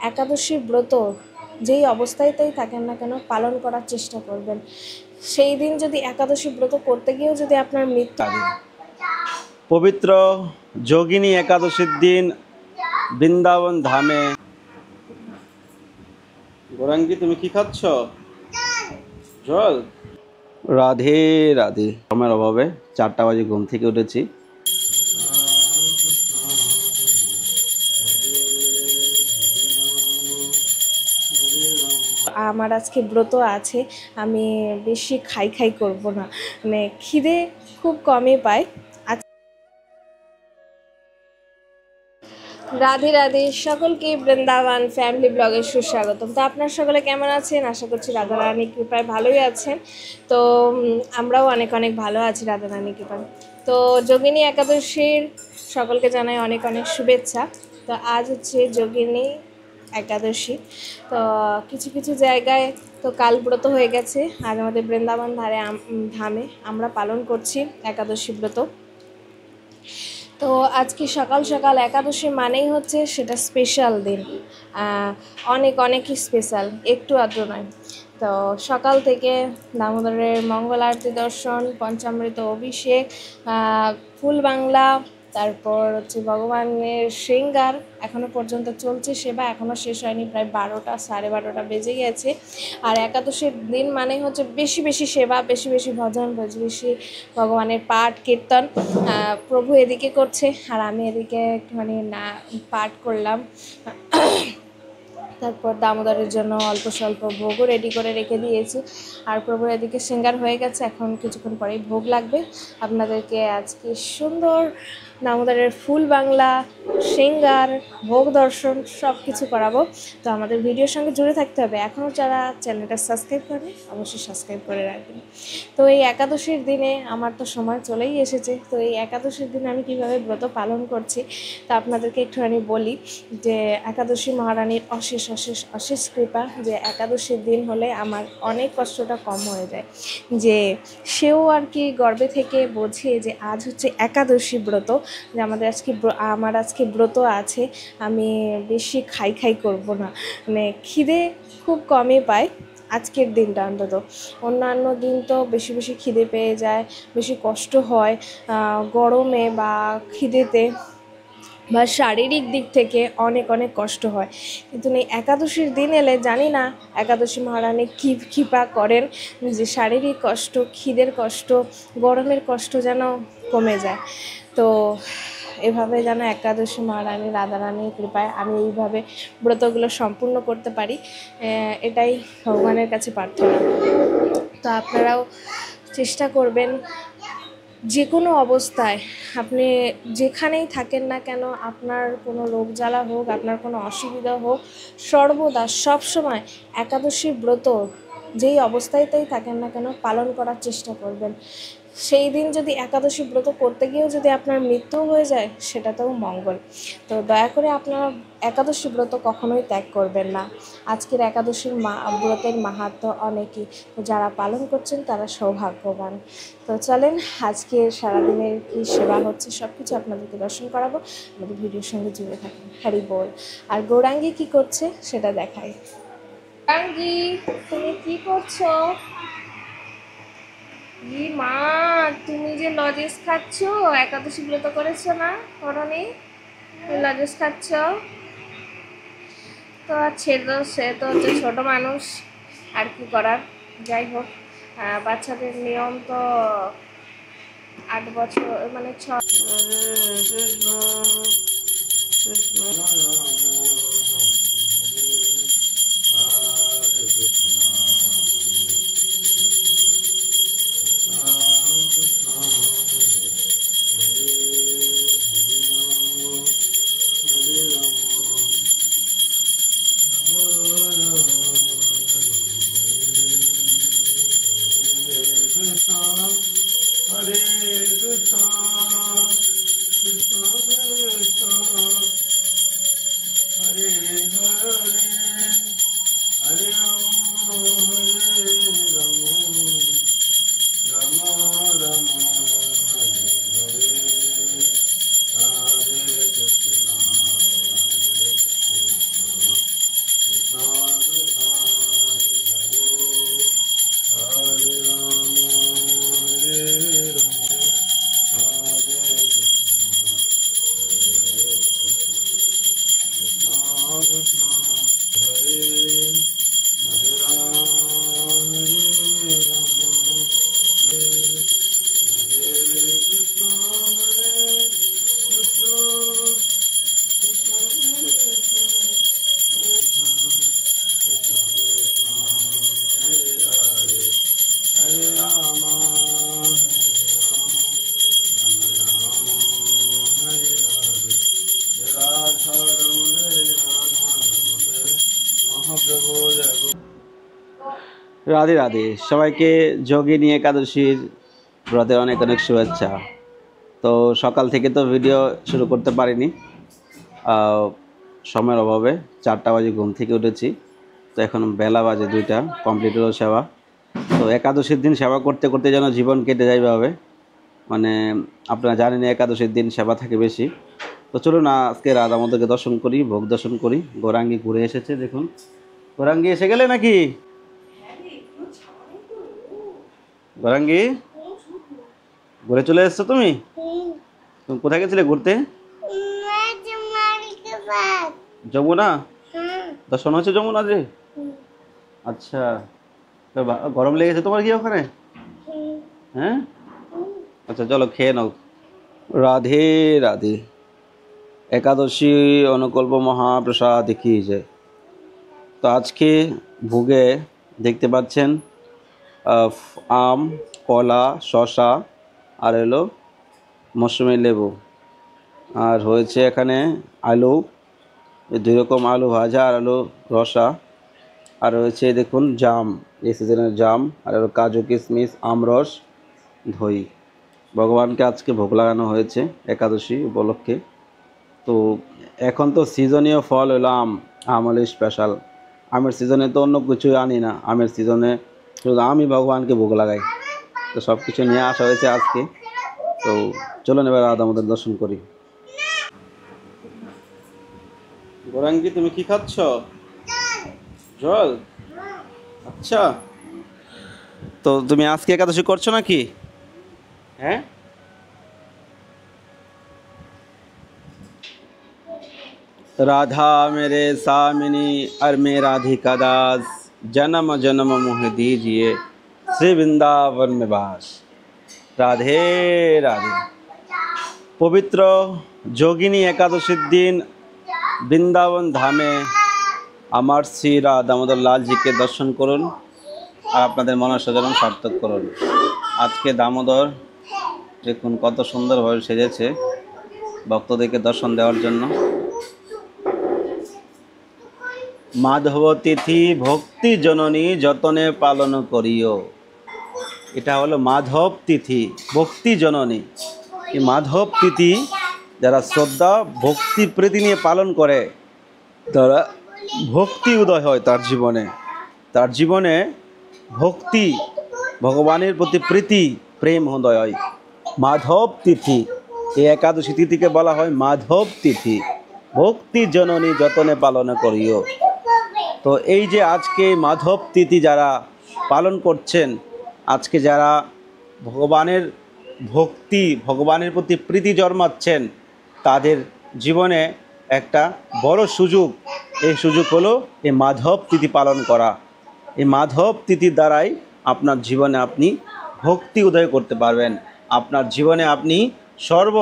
একাদশীর ব্রত যেই অবস্থাতেই থাকেন না কেন পালন করার চেষ্টা করবেন। সেই দিন যদি একাদশী ব্রত করতে গিয়েও যদি আপনার মৃত্যু পবিত্র যোগিনী একাদশীর দিন বৃন্দাবন ধামে। গোরাঙ্গি, তুমি কি খাচ্ছ? জল। রাধে রাধে। আমার অভাবে 4টা বাজে ঘুম থেকে উঠেছি। আমার আজকে ব্রত আছে, আমি বেশি খাই করব না, মানে খিদে খুব কমই পাই। রাধে রাধে, সকলকে বৃন্দাবন ফ্যামিলি ব্লগে সুস্বাগতম। তো আপনার সকলে কেমন আছেন? আশা করছি রাধারানীর কৃপায় ভালোই আছেন। তো আমরাও অনেক অনেক ভালো আছি রাধারানীর কৃপায়। তো যোগিনী একাদশীর সকলকে জানাই অনেক অনেক শুভেচ্ছা। তো আজ হচ্ছে যোগিনী একাদশী। তো কিছু কিছু জায়গায় তো কাল ব্রত হয়ে গেছে, আজ আমাদের বৃন্দাবন ধামে আমরা পালন করছি একাদশী ব্রত। তো আজকে সকাল সকাল একাদশী মানেই হচ্ছে সেটা স্পেশাল দিন, অনেক অনেকই স্পেশাল, একটু আদ্র নয়। তো সকাল থেকে দামোদরের মঙ্গল আরতি দর্শন, পঞ্চামৃত অভিষেক, ফুল বাংলা, তারপর হচ্ছে ভগবানের শৃঙ্গার, এখনও পর্যন্ত চলছে সেবা, এখনও শেষ হয়নি, প্রায় 12টা 12:30 বেজে গেছে। আর একাদশীর দিন মানে হচ্ছে বেশি বেশি সেবা, বেশি বেশি ভজন, বেশি বেশি ভগবানের পাঠ কীর্তন। প্রভু এদিকে করছে আর আমি এদিকে একটুখানি না পাঠ করলাম। তারপর দামোদরের জন্য অল্প স্বল্প ভোগও রেডি করে রেখে দিয়েছি। আর প্রভুর এদিকে শৃঙ্গার হয়ে গেছে, এখন কিছুক্ষণ পরেই ভোগ লাগবে। আপনাদেরকে আজকে সুন্দর দামোদরের ফুল বাংলা, শৃঙ্গার, ভোগ দর্শন সব কিছু করাবো। তো আমাদের ভিডিওর সঙ্গে জুড়ে থাকতে হবে। এখনও যারা চ্যানেলটা সাবস্ক্রাইব করেনি অবশ্যই সাবস্ক্রাইব করে রাখবেন। তো এই একাদশীর দিনে আমার তো সময় চলেই এসেছে। তো এই একাদশীর দিনে আমি কীভাবে ব্রত পালন করছি তা আপনাদেরকে একটুখানি বলি। যে একাদশী মহারানীর অশেষ অশেষ অশেষ কৃপা, যে একাদশীর দিন হলে আমার অনেক কষ্টটা কম হয়ে যায়। যে সেও আর কি গর্বে থেকে বোঝে যে আজ হচ্ছে একাদশী ব্রত, যে আমার আজকে ব্রত আছে, আমি বেশি খাই করব না, মানে খিদে খুব কমই পাই আজকের দিনটা অন্তত। অন্যান্য দিন তো বেশি বেশি খিদে পেয়ে যায়, বেশি কষ্ট হয় গরমে বা খিদেতে বা শারীরিক দিক থেকে অনেক অনেক কষ্ট হয়। কিন্তু এই একাদশীর দিন এলে জানি না একাদশী মহারানী কী কৃপা করেন যে শারীরিক কষ্ট, খিদের কষ্ট, গরমের কষ্ট যেন কমে যায়। তো এভাবে যেন একাদশী মহারানী রাধারানীর কৃপায় আমি এইভাবে ব্রতগুলো সম্পূর্ণ করতে পারি, এটাই ভগবানের কাছে প্রার্থনা। তো আপনারাও চেষ্টা করবেন যে কোনো অবস্থায়, আপনি যেখানেই থাকেন না কেন, আপনার কোনো রোগ জ্বালা হোক, আপনার কোনো অসুবিধা হোক, সর্বদা সবসময় একাদশীর ব্রত যেই অবস্থাতেই থাকেন না কেন পালন করার চেষ্টা করবেন। সেই দিন যদি একাদশী ব্রত করতে গিয়েও যদি আপনার মৃত্যু হয়ে যায় সেটাতেও মঙ্গল। তো দয়া করে আপনারা একাদশী ব্রত কখনোই ত্যাগ করবেন না। আজকের একাদশীর ব্রতের মাহাত্ম্য অনেকই, তো যারা পালন করছেন তারা সৌভাগ্যবান। তো চলেন আজকে সারাদিনের কী সেবা হচ্ছে সব কিছু আপনাদেরকে দর্শন করাবো, আমাদের ভিডিওর সঙ্গে জুড়ে থাকুন। হরি বল। আর গৌরাঙ্গী কি করছে সেটা দেখাই। গৌরাঙ্গী, তুমি কি করছো? মা, তুমি যে লজেস খাচ্ছ, একাদশী ব্রত করেছো না? করনি? লজেস খাচ্ছ? তো সে তো হচ্ছে ছোট মানুষ, আর কি করার। যাই হোক, বাচ্চাদের নিয়ম তো 8 বছর মানে 6। রাধে রাধে, সবাইকে যোগিনী একাদশীর ব্রতের অনেক অনেক শুভেচ্ছা। তো সকাল থেকে তো ভিডিও শুরু করতে পারিনি, সময়ের অভাবে। 4টা বাজে ঘুম থেকে উঠেছি, তো এখন বেলা বাজে 2টা, কমপ্লিট হলো সেবা। তো একাদশীর দিন সেবা করতে করতে যেন জীবন কেটে যাইবে হবে, মানে আপনারা জানেন একাদশীর দিন সেবা থাকে বেশি। তো চলুন আজকে রাধা মাধবকে দর্শন করি, ভোগ দর্শন করি। গৌরাঙ্গী ঘুরে এসেছে, দেখুন। গৌরাঙ্গী এসে গেলে নাকি? গৌরাঙ্গী, ঘুরে চলে এসছো তুমি? তুমি কোথায় গেছিলে ঘুরতে? যমুনা দর্শন হচ্ছে যমুনা যে? আচ্ছা, তো গরম লেগেছে তোমার কি ওখানে? হ্যাঁ, আচ্ছা চলো খেয়ে নাও। রাধে রাধে। একাদশী অনুকল্প মহাপ্রসাদ কি যায়। তো আজকে ভোগে দেখতে পাচ্ছেন আম, কলা, শসা আর এলো মৌসুমী লেবু, আর হয়েছে এখানে আলু, 2 রকম আলু ভাজা আর আলু রসা, আর রয়েছে দেখুন জাম, এই সিজনের জাম, আর হলো কাজু কিশমিশ, আমরস, দই। ভগবানকে আজকে ভোগ লাগানো হয়েছে একাদশী উপলক্ষে। তো এখন তো সিজনীয় ফল হলো আম, আম হলো স্পেশাল। আমের সিজনে তো অন্য কিছু আনি না, আমের সিজনে শুধু আমি ভগবানকে ভোগ লাগাই। তো সব কিছু নিয়ে আসা হয়েছে আজকে। তো চলুন এবার রাধা মাধবের দর্শন করি। গৌরাঙ্গী, তুমি কি খাচ্ছ? জল? আচ্ছা, তো তুমি আজকে একাদশী করছো নাকি? হ্যাঁ, राधा मेरे सामिनी और मैं राधिका दास, जन्म जन्म मोह दीजिए श्री वृंदावन में बास। राधे राधे। पवित्र যোগিনী একাদশীর দিন বৃন্দাবন ধামে আমার শ্রী রাধা দামোদর লালজিকে দর্শন করুন আর আপনাদের মনস্কামনা যেন সার্থক করুন। আজকে দামোদর দেখুন কত সুন্দরভাবে সেজেছে ভক্তদেরকে দর্শন দেওয়ার জন্য। মাধব তিথি ভক্তি জননী যতনে পালন করিও। এটা হলো মাধব তিথি, ভক্তি জননী। এই মাধব তিথি যারা শ্রদ্ধা ভক্তি প্রীতি নিয়ে পালন করে, তারা ভক্তি উদয় হয় তার জীবনে ভক্তি, ভগবানের প্রতি প্রীতি, প্রেম উদয় হয়। মাধব তিথি, এই একাদশী তিথিকে বলা হয় মাধব তিথি, ভক্তি জননী যতনে পালন করিও। তো এই যে আজকে মাধব তিথি যারা পালন করছেন, আজকে যারা ভগবানের ভক্তি, ভগবানের প্রতি প্রীতি জন্মাচ্ছেন, তাদের জীবনে একটা বড় সুযোগ। এই সুযোগ হলো এই মাধব তিথি পালন করা। এই মাধব তিথির দ্বারাই আপনার জীবনে আপনি ভক্তি উদয় করতে পারবেন। আপনার জীবনে আপনি সর্ব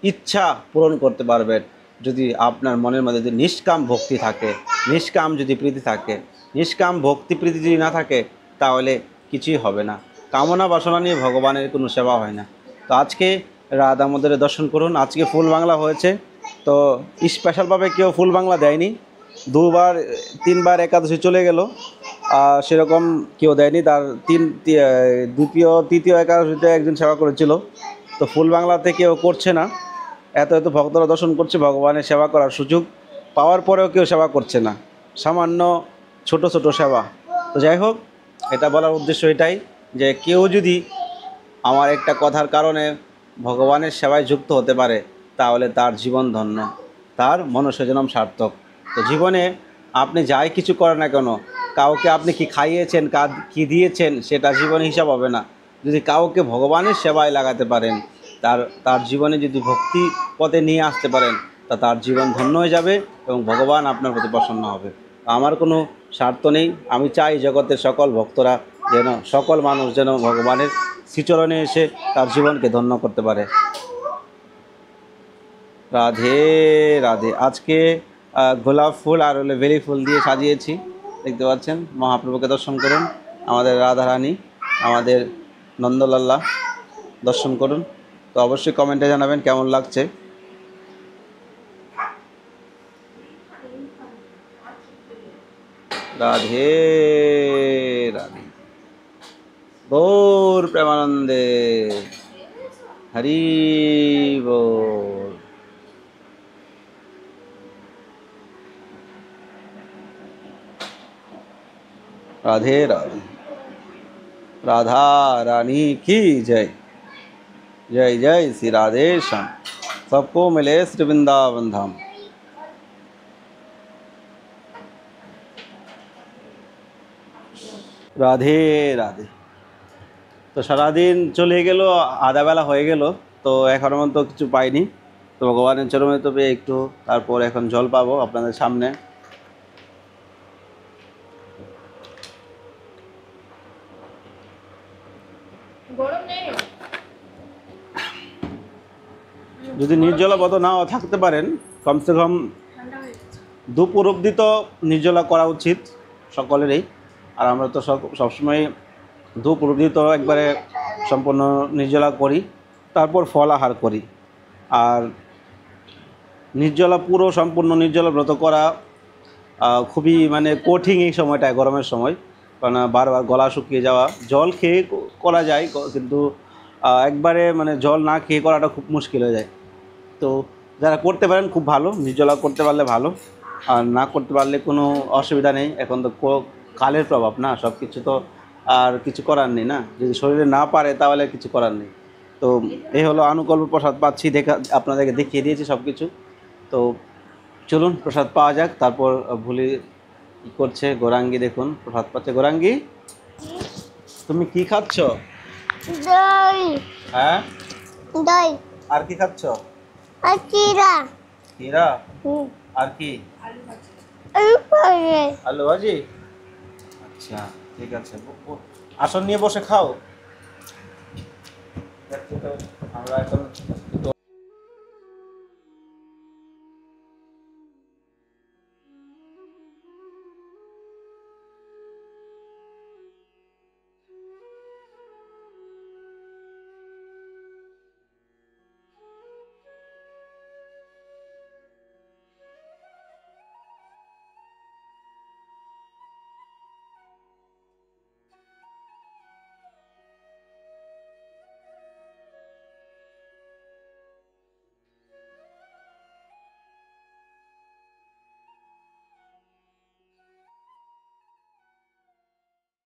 ইচ্ছা পূরণ করতে পারবেন। যদি আপনার মনের মধ্যে যদি নিষ্কাম ভক্তি থাকে, নিষ্কাম যদি প্রীতি থাকে, নিষ্কাম ভক্তি প্রীতি যদি না থাকে, তাহলে কিছুই হবে না। কামনা বাসনা নিয়ে ভগবানের কোনো সেবা হয় না। তো আজকে রাধা মাধবের দর্শন করুন। আজকে ফুল বাংলা হয়েছে, তো স্পেশালভাবে কেউ ফুল বাংলা দেয়নি। 2বার 3বার একাদশী চলে গেল, সেরকম কেউ দেয়নি। তার দ্বিতীয় তৃতীয় একাদশীতে একজন সেবা করেছিল, তো ফুল বাংলাতে কেউ করছে না। এত এত ভক্তরা দর্শন করছে, ভগবানের সেবা করার সুযোগ পাওয়ার পরেও কেউ সেবা করছে না, সামান্য ছোট ছোট সেবা। তো যাই হোক, এটা বলার উদ্দেশ্য এটাই যে কেউ যদি আমার একটা কথার কারণে ভগবানের সেবায় যুক্ত হতে পারে, তাহলে তার জীবন ধন্য, তার মনুষ্যজন্ম সার্থক। তো জীবনে আপনি যাই কিছু করেন না কেন, কাউকে আপনি কি খাইয়েছেন, কি দিয়েছেন, সেটা জীবনে হিসাব হবে না। যদি কাউকে ভগবানের সেবায় লাগাতে পারেন, তার জীবনে যদি ভক্তি পথে নিয়ে আসতে পারেন, তা তার জীবন ধন্য হয়ে যাবে এবং ভগবান আপনার প্রতি প্রসন্ন হবে। আমার কোনো স্বার্থ নেই, আমি চাই জগতের সকল ভক্তরা যেন, সকল মানুষ যেন ভগবানের শ্রীচরণে এসে তার জীবনকে ধন্য করতে পারে। রাধে রাধে। আজকে গোলাপ ফুল আর হলো বেলি ফুল দিয়ে সাজিয়েছি, দেখতে পাচ্ছেন। মহাপ্রভুকে দর্শন করুন, আমাদের রাধারানী, আমাদের নন্দলাল্লা দর্শন করুন। তো অবশ্যই কমেন্টে জানাবেন কেমন লাগছে। রাধে রাধে। গৌর প্রেমানন্দে, হরি বল। राधे राधे। राधा रानी की जय। जय जय श्री राधे श्याम। सबको मिले श्री वृंदावन धाम। রাধে রাধে। তো সারাদিন চলে গেল, আধাবেলা হয়ে গেল, তো এখনো পর্যন্ত কিছু পাইনি। তো ভগবানের চরণে তবে একটু, তারপর এখন জল পাবো আপনাদের সামনে। যদি নির্জলাবত নাও থাকতে পারেন, কমসে কম দুপুর অবধি তো নির্জলা করা উচিত সকলেরই। আর আমরা তো সবসময় দুপুর অবধি তো একবারে সম্পূর্ণ নির্জলা করি, তারপর ফল আহার করি। আর নির্জলা পুরো সম্পূর্ণ নির্জলা ব্রত করা খুবই মানে কঠিন এই সময়টায়, গরমের সময়, কারণ বারবার গলা শুকিয়ে যাওয়া। জল খেয়ে করা যায়, কিন্তু একবারে মানে জল না খেয়ে করাটা খুব মুশকিল হয়ে যায়। তো যারা করতে পারেন খুব ভালো, নির্জলা করতে পারলে ভালো, আর না করতে পারলে কোনো অসুবিধা নেই। এখন তো কালের প্রভাব না, সব কিছু তো আর কিছু করার নেই না। যদি শরীরে না পারে তাহলে কিছু করার নেই। তো এই হলো অনুকল্প প্রসাদ পাচ্ছি, আপনাদেরকে দেখিয়ে দিয়েছি সব কিছু। তো চলুন প্রসাদ পাওয়া যাক। তারপর ভুলি কী করছে, গৌরাঙ্গী দেখুন প্রসাদ পাচ্ছে। গৌরাঙ্গী, তুমি কি খাচ্ছ? দই। হ্যাঁ, দই। আর কি খাচ্ছ? আর চিরা। হীরা, আর কি? আলু ভাজি। আলু ভাজি। আচ্ছা ঠিক আছে, আসন নিয়ে বসে খাও। আমরা এখন